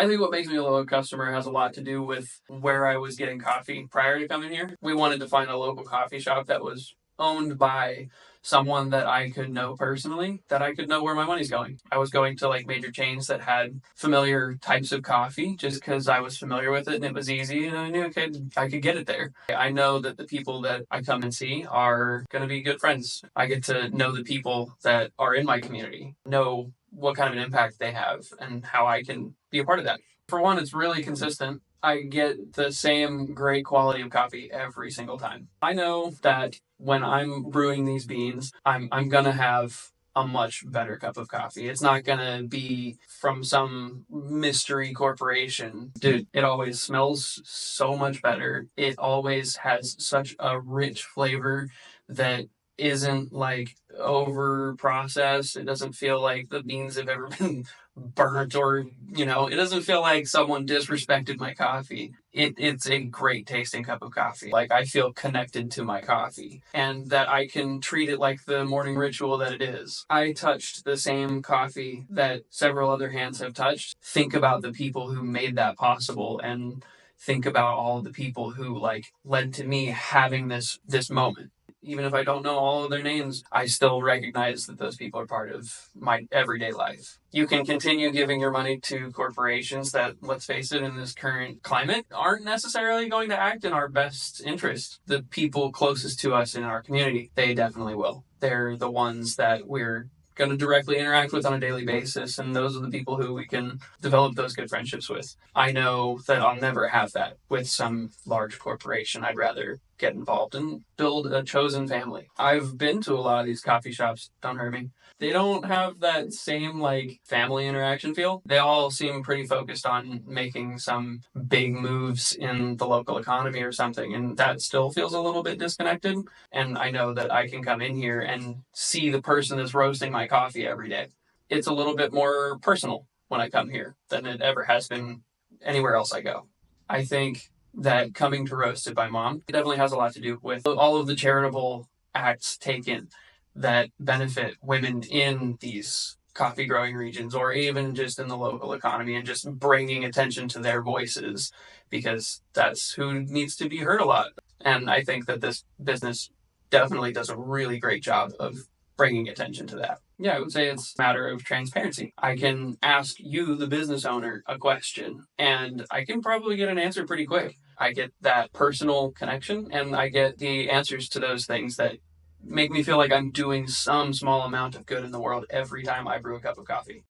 I think what makes me a loyal customer has a lot to do with where I was getting coffee prior to coming here. We wanted to find a local coffee shop that was owned by someone that I could know personally, that I could know where my money's going. I was going to like major chains that had familiar types of coffee just because I was familiar with it and it was easy and I knew I could get it there. I know that the people that I come and see are going to be good friends. I get to know the people that are in my community, know what kind of an impact they have and how I can be a part of that. For one, it's really consistent. I get the same great quality of coffee every single time. I know that when I'm brewing these beans, I'm gonna have a much better cup of coffee. It's not gonna be from some mystery corporation. Dude, it always smells so much better. It always has such a rich flavor that isn't like over processed. It doesn't feel like the beans have ever been burnt or, it doesn't feel like someone disrespected my coffee. It's a great tasting cup of coffee. Like I feel connected to my coffee and that I can treat it like the morning ritual that it is. I touched the same coffee that several other hands have touched. Think about the people who made that possible and think about all the people who like led to me having this moment. Even if I don't know all of their names, I still recognize that those people are part of my everyday life. You can continue giving your money to corporations that, let's face it, in this current climate, aren't necessarily going to act in our best interest. The people closest to us in our community, they definitely will. They're the ones that we're going to directly interact with on a daily basis, and those are the people who we can develop those good friendships with. I know that I'll never have that with some large corporation. I'd rather get involved and build a chosen family. I've been to a lot of these coffee shops, don't hurt me. They don't have that same like family interaction feel. They all seem pretty focused on making some big moves in the local economy or something, and that still feels a little bit disconnected. And I know that I can come in here and see the person that's roasting my coffee every day. It's a little bit more personal when I come here than it ever has been anywhere else I go. I think that coming to Roasted by Mom definitely has a lot to do with all of the charitable acts taken that benefit women in these coffee growing regions or even just in the local economy and just bringing attention to their voices because that's who needs to be heard a lot. And I think that this business definitely does a really great job of bringing attention to that. Yeah, I would say it's a matter of transparency. I can ask you, the business owner, a question, and I can probably get an answer pretty quick. I get that personal connection, and I get the answers to those things that make me feel like I'm doing some small amount of good in the world every time I brew a cup of coffee.